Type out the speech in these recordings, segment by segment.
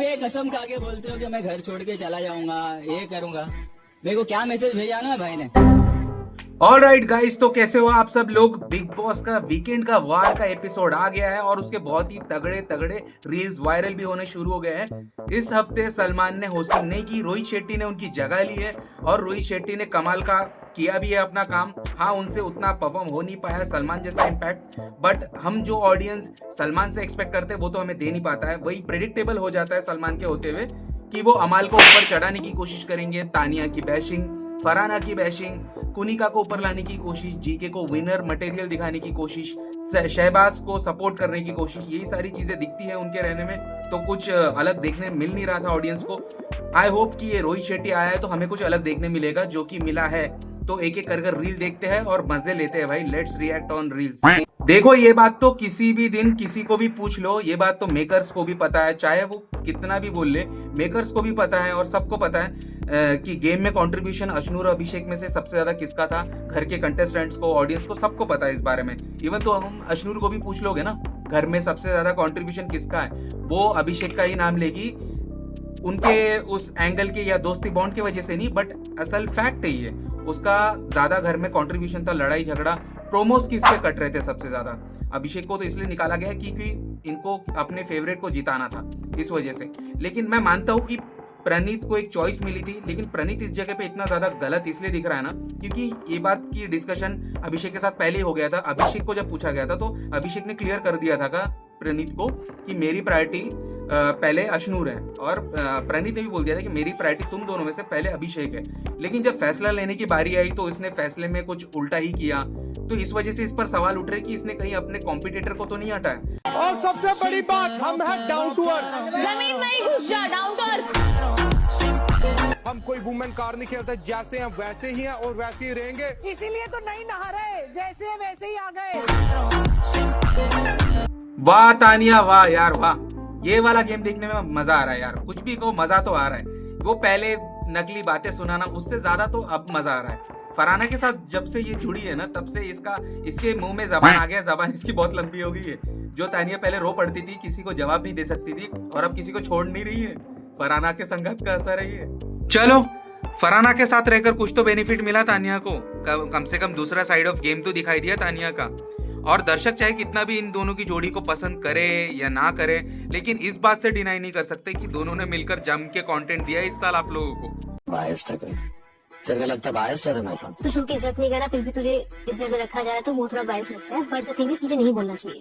ये कसम खा के बोलते हो कि मैं घर छोड़ के चला जाऊंगा, ये करूंगा। मेरे को क्या मैसेज भेजा ना भाई ने। ऑलराइट गाइस, तो कैसे हो आप सब लोग। बिग बॉस का वीकेंड का वार का एपिसोड आ गया है और उसके बहुत ही तगड़े तगड़े रील्स वायरल भी होने शुरू हो गए हैं। इस हफ्ते सलमान ने होस्टिंग नहीं की, रोहित शेट्टी ने उनकी जगह ली है और रोहित शेट्टी ने कमाल का किया भी है अपना काम। हाँ, उनसे उतना परफॉर्म हो नहीं पाया सलमान जैसा इम्पैक्ट, बट हम जो ऑडियंस सलमान से एक्सपेक्ट करते हैं वो तो हमें दे नहीं पाता है। वही प्रेडिक्टेबल हो जाता है सलमान के होते हुए कि वो अमाल को ऊपर चढ़ाने की कोशिश करेंगे, तानिया की बैशिंग, फरहाना की बैशिंग, कुनिका को ऊपर लाने की कोशिश, जीके को विनर मटेरियल दिखाने की कोशिश, शहबाज को सपोर्ट करने की कोशिश, यही सारी चीजें दिखती है उनके रहने में। तो कुछ अलग देखने मिल नहीं रहा था ऑडियंस को। आई होप कि ये रोहित शेट्टी आया है तो हमें कुछ अलग देखने मिलेगा, जो कि मिला है। तो एक एक कर रील देखते हैं और मजे लेते हैं भाई। Let's react on reels. देखो, ये बात तो किसी भी दिन किसी को भी पूछ लो, ये बात तो मेकर्स को भी पता है, चाहे वो कितना भी बोल ले, मेकर्स को भी पता है और सबको पता है कि गेम में कंट्रीब्यूशन अशनूर और अभिषेक में से सबसे ज्यादा किसका था। घर के कंटेस्टेंट्स को, ऑडियंस को, सबको पता है इस बारे में। इवन तो हम अशनूर को भी पूछ लोगे ना, घर में सबसे ज्यादा कंट्रीब्यूशन किसका है, वो अभिषेक का ही नाम लेगी। उनके उस एंगल के या दोस्ती बॉन्ड की वजह से नहीं, बट असल फैक्ट है ये, उसका ज्यादा घर में कंट्रीब्यूशन था। लड़ाई झगड़ा, प्रोमोस किस पे कट रहे थे सबसे ज्यादा। अभिषेक को तो इसलिए निकाला गया क्योंकि इनको अपने फेवरेट को जिताना था, इस वजह से। लेकिन मैं मानता हूं कि प्रणीत को एक चॉइस मिली थी, लेकिन प्रणीत इस जगह पे इतना ज्यादा गलत इसलिए दिख रहा है ना, क्योंकि ये बात की डिस्कशन अभिषेक के साथ पहले ही हो गया था। अभिषेक को जब पूछा गया था तो अभिषेक ने क्लियर कर दिया था प्रणीत को कि मेरी प्रायोरिटी पहले अशनूर है, और प्रणीत ने भी बोल दिया था कि मेरी प्रायोरिटी तुम दोनों में से पहले अभिषेक है। लेकिन जब फैसला लेने की बारी आई तो इसने फैसले में कुछ उल्टा ही किया, तो इस वजह से इस पर सवाल उठ रहे कि इसने कहीं अपने कॉम्पिटिटर को तो नहीं हटाया। और सबसे बड़ी बात, हम है डाउन टू अर्थ। जमीन में ही घुस जा, डाउन टू अर्थ। हम कोई वुमेन कार नहीं खेलते, जैसे हैं वैसे ही हैं और वैसे ही रहेंगे। इसीलिए तो नहीं नहा रहे, जैसे हैं वैसे ही आ गए। वाह तानिया, वाह यार वाह। ये वाला गेम देखने में मजा आ रहा है यार। कुछ भी कहो, मजा तो आ रहा है। वो पहले नकली बातें सुनाना, उससे ज्यादा तो अब मजा आ रहा है। फरहाना के साथ जब से ये जुड़ी है ना, तब से इसके मुंह में जबान आ गया। जबान इसकी बहुत लंबी हो गई है। जो तानिया पहले रो पड़ती थी, किसी को जवाब नहीं दे सकती थी, और अब किसी को छोड़ नहीं रही है। फरहाना के संगत का असर है ये। चलो, फरहाना के साथ रहकर कुछ तो बेनिफिट मिला तानिया को। कम से कम दूसरा साइड ऑफ गेम तो दिखाई दिया तानिया का। और दर्शक चाहे कितना भी इन दोनों की जोड़ी को पसंद करे या ना करे, लेकिन इस बात से डिनाई नहीं कर सकते कि दोनों ने मिलकर जम के कंटेंट दिया इस साल आप लोगों को। बायस्ड है कोई, तेरे को लगता है बायस्ड है मेरे साथ। तू की इज्जत नहीं करा, फिर भी तुझे इस घर में रखा जा रहा है तो वो थोड़ा बायस लगता है, बट द थिंग इज तुझे नहीं बोलना चाहिए।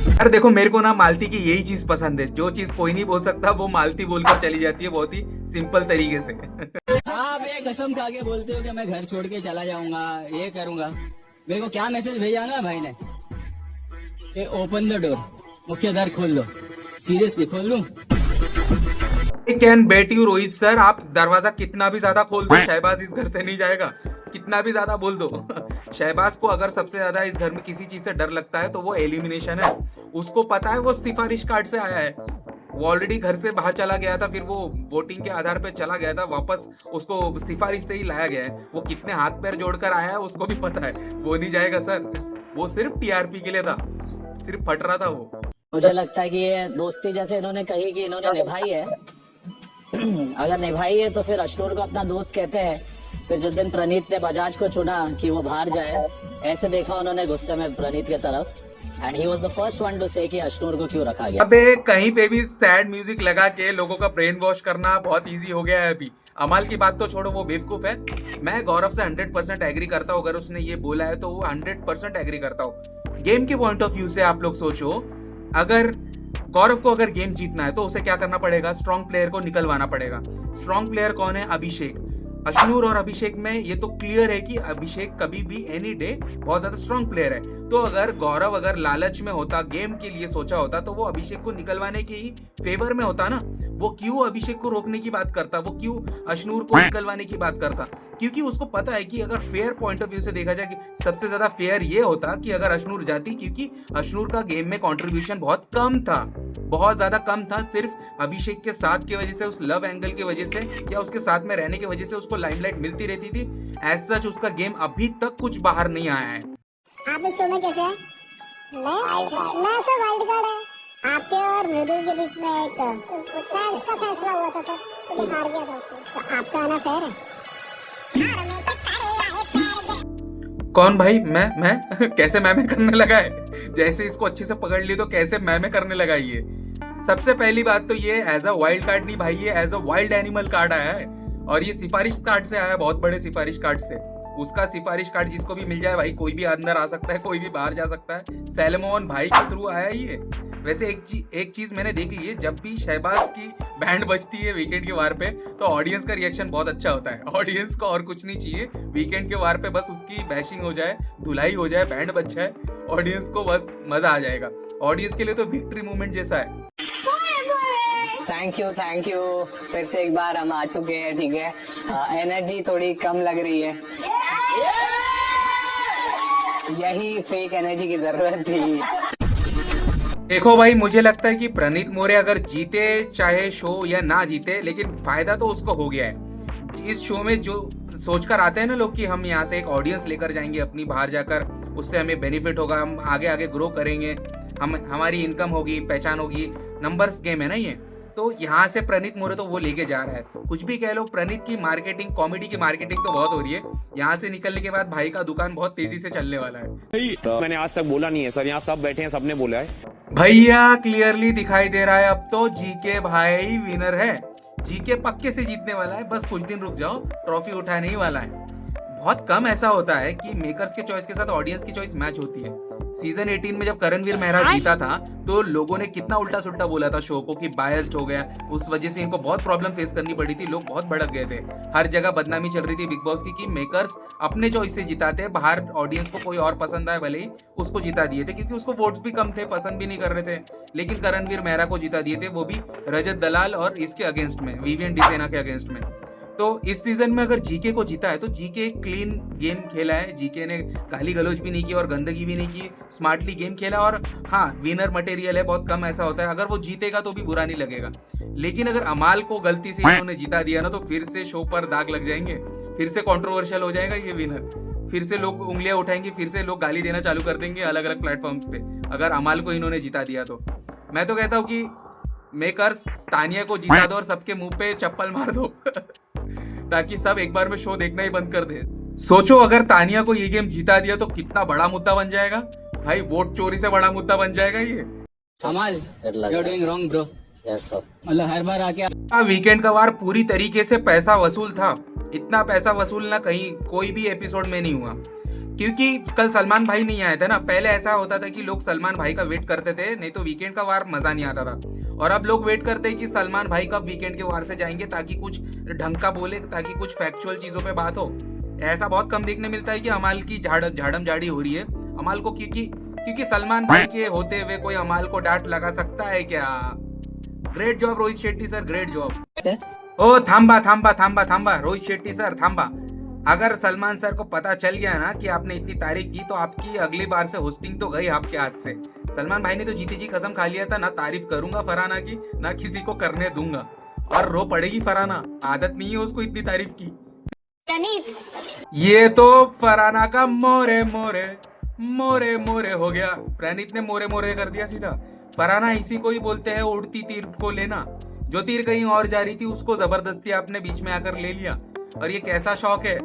यार देखो, मेरे को ना मालती की यही चीज पसंद है। जो चीज कोई नहीं बोल सकता वो मालती बोलकर चली जाती है, बहुत ही सिंपल तरीके से। आप ये कसम खा के बोलते हो कि मैं घर छोड़ के चला जाऊंगा, ये करूंगा। मेरे को क्या मैसेज भेजा ना भाई ने, ओपन द डोर, मुख्य द्वार खोल दो। सीरियसली खोल दूं? Can bet you Rohit sir, आप दरवाजा कितना भी ज्यादा खोल दो, शहबाज इस घर से नहीं जाएगा। कितना भी ज्यादा बोल दो। शहबाज को अगर सबसे ज्यादा इस घर में किसी चीज से डर लगता है तो वो एलिमिनेशन है। उसको पता है वो सिफारिश कार्ड से आया है। वो ऑलरेडी घर से बाहर चला गया था, फिर वो वोटिंग के आधार पे चला गया था, वापस उसको सिफारिश से ही लाया गया है। वो कितने हाथ पैर जोड़कर आया है उसको भी पता है, वो नहीं जाएगा सर। वो सिर्फ टीआरपी के लिए था, सिर्फ फट रहा था वो। मुझे लगता है कि ये दोस्ती जैसे इन्होंने कही कि इन्होंने निभाई है। अगर निभाई है तो फिर अशनूर को अपना दोस्त कहते हैं। फिर जिस दिन प्रणीत ने बजाज को चुना कि वो बाहर जाए, ऐसे देखा उन्होंने गुस्से में प्रणीत की तरफ, and he was the first one two से कि अशनूर को क्यों रखा गया। अबे कहीं पे भी सैड म्यूजिक लगा के लोगों का ब्रेन वॉश करना बहुत इजी हो गया है अभी। अमाल की बात तो छोड़ो, वो बेवकूफ है। मैं गौरव से 100% एग्री करता हूँ। अगर उसने ये बोला है तो वो 100% एग्री करता हूँ। गेम के पॉइंट ऑफ व्यू से आप लोग सोचो, अगर गौरव को अगर गेम जीतना है तो उसे क्या करना पड़ेगा? स्ट्रॉन्ग प्लेयर को निकलवाना पड़ेगा। स्ट्रॉन्ग प्लेयर कौन है? अभिषेक। अशनूर और अभिषेक में ये तो क्लियर है कि अभिषेक कभी भी एनी डे बहुत ज्यादा स्ट्रॉन्ग प्लेयर है। तो अगर गौरव अगर लालच में होता, गेम के लिए सोचा होता, तो वो अभिषेक को निकलवाने के ही फेवर में होता ना। वो क्यों अभिषेक को रोकने की बात करता? वो क्यों अशनूर को निकलवाने की बात करता? क्योंकि उसको पता है कि अगर फेयर पॉइंट ऑफ व्यू से देखा जाए कि सबसे ज्यादा फेयर ये होता कि अगर अशनूर जाती, क्योंकि अशनूर का गेम में कंट्रीब्यूशन बहुत कम था, बहुत ज्यादा कम था। सिर्फ अभिषेक के साथ की वजह से, उस लव एंगल की वजह से या उसके साथ में रहने की वजह से उसको लाइमलाइट मिलती रहती थी। एज सच उसका गेम अभी तक कुछ बाहर नहीं आया है। आप इस शो में कैसे हैं? मैं तो वाइल्ड कार्ड है। आपके और मृदुल के बीच में एक इसका फैसला हुआ था सर, ये हार गया था उसको। तो आपका आना फेयर है? कौन भाई? मैं कैसे मैं करने लगा है? जैसे इसको अच्छे से पकड़ ली तो कैसे मैं करने लगा ये? सबसे पहली बात तो ये एज अ वाइल्ड कार्ड नहीं भाई, ये as a wild animal card आया है और ये सिफारिश कार्ड से आया है, बहुत बड़े सिफारिश कार्ड से। उसका सिफारिश कार्ड जिसको भी मिल जाए भाई, कोई भी अंदर आ सकता है, कोई भी बाहर जा सकता है। सैलमोन भाई के थ्रू आया ये। वैसे एक चीज मैंने देख ली है, जब भी शहबाज की बैंड बजती है वीकेंड के वार पे तो ऑडियंस का रिएक्शन बहुत अच्छा होता है। ऑडियंस को और कुछ नहीं चाहिए, वीकेंड के वार पे बस उसकी बैशिंग हो जाए, धुलाई हो जाए, बैंड बज जाए, ऑडियंस को बस मजा आ जाएगा। ऑडियंस के लिए तो विक्ट्री मूवमेंट जैसा है। Thank you. फिर से एक बार हम आ चुके हैं, ठीक है। एनर्जी थोड़ी कम लग रही है, यही फेक एनर्जी की जरूरत थी। देखो भाई, मुझे लगता है कि प्रणीत मोरे अगर जीते, चाहे शो या ना जीते, लेकिन फायदा तो उसको हो गया है। इस शो में जो सोचकर आते हैं ना लोग कि हम यहाँ से एक ऑडियंस लेकर जाएंगे अपनी बाहर जाकर, उससे हमें बेनिफिट होगा, हम आगे आगे ग्रो करेंगे, हमारी इनकम होगी, पहचान होगी। नंबर्स गेम है ना ये, तो यहाँ से प्रणीत मोरे तो वो लेके जा रहा है। कुछ भी कह लो, प्रणीत की मार्केटिंग, कॉमेडी की मार्केटिंग तो बहुत हो रही है। यहाँ से निकलने के बाद भाई का दुकान बहुत तेजी से चलने वाला है। मैंने आज तक बोला नहीं है सर, यहाँ सब बैठे हैं, सबने बोला है। भैया क्लियरली दिखाई दे रहा है अब तो जीके भाई विनर है। जीके पक्के से जीतने वाला है, बस कुछ दिन रुक जाओ, ट्रॉफी उठाने ही वाला है। बहुत कम ऐसा होता है कि मेकर्स के चॉइस के साथ ऑडियंस की चॉइस मैच होती है। सीजन 18 में जब करणवीर मेहरा जीता था तो लोगों ने कितना उल्टा सुल्टा बोला था शो को कि बायस्ड हो गया, उस वजह से इनको बहुत प्रॉब्लम फेस करनी पड़ी थी, लोग बहुत भड़क गए थे। हर जगह बदनामी चल रही थी बिग बॉस की कि मेकर्स अपने चॉइस से जिताते, बाहर ऑडियंस को कोई और पसंद आए भले ही उसको जिता दिए थे, क्योंकि उसको वोट्स भी कम थे, पसंद भी नहीं कर रहे थे। लेकिन करणवीर मेहरा को जिता दिए थे, वो भी रजत दलाल और इसके अगेंस्ट में, विवियन डिसेना के अगेंस्ट में। तो इस सीजन में अगर जीके को जीता है तो जीके क्लीन गेम खेला है, जीके ने गाली गलौज भी नहीं की और गंदगी भी नहीं की, स्मार्टली गेम खेला। और हाँ, विनर मटेरियल है, बहुत कम ऐसा होता है, अगर वो जीतेगा तो भी बुरा नहीं लगेगा। लेकिन अगर अमाल को गलती से इन्होंने जिता दिया ना तो फिर से शो पर दाग लग जाएंगे, फिर से कंट्रोवर्शियल हो जाएगा ये विनर, फिर से लोग उंगलियां उठाएंगे, फिर से लोग गाली देना चालू कर देंगे अलग अलग प्लेटफॉर्म्स पे, अगर अमाल को इन्होंने जिता दिया तो। मैं तो कहता हूँ कि मेकर्स तानिया को जिता दो और सबके मुंह पे चप्पल मार दो ताकि सब एक बार में शो देखना ही बंद कर दे। सोचो अगर तानिया को ये गेम जिता दिया तो कितना बड़ा मुद्दा बन जाएगा भाई, वोट चोरी से बड़ा मुद्दा बन जाएगा ये। Amaal, you are doing wrong bro. Yes sir. मतलब हर बार आके वीकेंड का वार पूरी तरीके से पैसा वसूल था। इतना पैसा वसूल ना कहीं कोई भी एपिसोड में नहीं हुआ, क्योंकि कल सलमान भाई नहीं आए थे ना। पहले ऐसा होता था कि लोग सलमान भाई का वेट करते थे, नहीं तो वीकेंड का वार मजा नहीं आता था। और अब लोग वेट करते हैं कि सलमान भाई कब वीकेंड के वार से जाएंगे ताकि कुछ ढंग का बोले, ताकि कुछ फैक्चुअल चीजों पे बात हो। ऐसा बहुत कम देखने मिलता है कि अमाल की झाड़म झाड़ी हो रही है अमाल को, क्योंकि सलमान भाई के होते हुए कोई अमाल को डांट लगा सकता है क्या? Great job Rohit Shetty sir, great job. ओ थांबा रोहित शेट्टी सर थांबा। अगर सलमान सर को पता चल गया ना कि आपने इतनी तारीफ की तो आपकी अगली बार से होस्टिंग तो गई आपके हाथ से। सलमान भाई ने तो जीती जी कसम खा लिया था, ना तारीफ करूंगा फरहाना की, ना किसी को करने दूंगा। और रो पड़ेगी फरहाना, आदत नहीं है उसको इतनी तारीफ की। ये तो फरहाना का मोरे मोरे मोरे मोरे हो गया, प्रणीत ने मोरे मोरे कर दिया सीधा। फरहाना इसी को ही बोलते हैं उड़ती तीर को लेना। जो तीर कहीं और जा रही थी उसको जबरदस्ती आपने बीच में आकर ले लिया। और ये कैसा शौक है,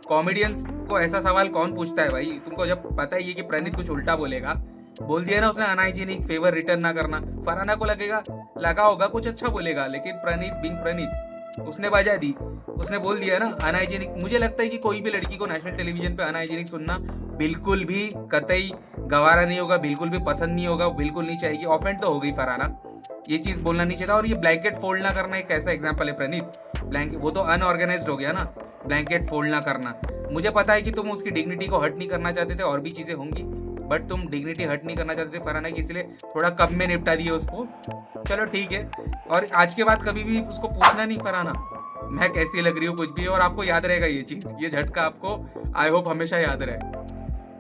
कॉमेडियंस को ऐसा सवाल कौन पूछता है भाई? तुमको जब पता ही है कि प्रणीत कुछ उल्टा बोलेगा, बोल दिया ना उसने अनहाइजीनिक, फेवर रिटर्न ना करना। फरहाना को लगा होगा कुछ अच्छा बोलेगा, लेकिन प्रणीत बिन प्रणीत उसने बजा दी, उसने बोल दिया ना अनहाइजीनिक। मुझे लगता है कि कोई भी लड़की को नेशनल टेलीविजन पे अनहाइजीनिक सुनना बिल्कुल भी कतई गवारा नहीं होगा, बिल्कुल भी पसंद नहीं होगा, बिल्कुल नहीं चाहेगी। ऑफेंड तो हो गई फरहाना, ये चीज बोलना नहीं चाहिए था। और ये ब्लैंकेट फोल्ड ना करना एक ऐसा एग्जांपल है प्रणीत, ब्लैंकेट वो तो अनऑर्गेनाइज्ड हो गया ना, ब्लैंकेट फोल्ड ना करना। मुझे पता है कि तुम उसकी डिग्निटी को हर्ट नहीं करना चाहते थे, और भी चीजें होंगी, बट तुम डिग्निटी हर्ट नहीं करना चाहते थे फरहाना की, इसलिए थोड़ा कम में निपटा दिए उसको। चलो ठीक है, और आज के बाद कभी भी उसको पूछना नहीं फरहाना मैं कैसी लग रही हूँ कुछ भी, और आपको याद रहेगा ये चीज, ये झटका आपको आई होप हमेशा याद रहे।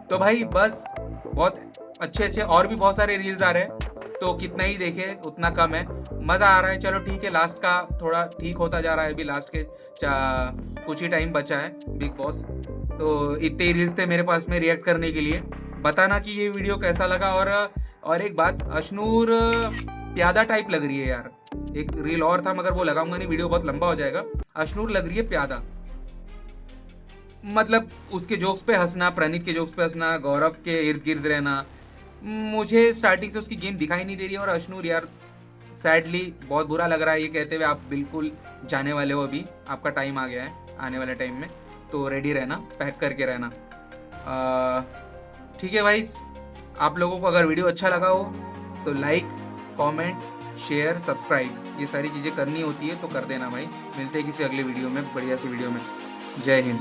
तो भाई बस बहुत अच्छे और भी बहुत सारे रील्स आ रहे हैं, तो कितना ही देखे उतना कम है, मजा आ रहा है। चलो ठीक है, लास्ट का थोड़ा ठीक होता जा रहा है, अभी लास्ट के कुछ ही टाइम बचा है बिग बॉस। तो इतने ही रील्स थे मेरे पास में रिएक्ट करने के लिए। बताना कि ये वीडियो कैसा लगा, और और एक बात, अशनूर प्यादा टाइप लग रही है यार। एक रील और था मगर वो लगाऊंगा नहीं, वीडियो बहुत लंबा हो जाएगा। अशनूर लग रही है प्यादा, मतलब उसके जोक्स पे हंसना, प्रणीत के जोक्स पे हंसना, गौरव के इर्द गिर्द रहना। मुझे स्टार्टिंग से उसकी गेम दिखाई नहीं दे रही है। और अशनूर यार सैडली बहुत बुरा लग रहा है ये कहते हुए, आप बिल्कुल जाने वाले हो, अभी आपका टाइम आ गया है आने वाले टाइम में, तो रेडी रहना, पैक करके रहना। ठीक है भाई, आप लोगों को अगर वीडियो अच्छा लगा हो तो लाइक, कमेंट, शेयर, सब्सक्राइब, ये सारी चीज़ें करनी होती है तो कर देना भाई। मिलते हैं किसी अगले वीडियो में, बढ़िया सी वीडियो में। जय हिंद।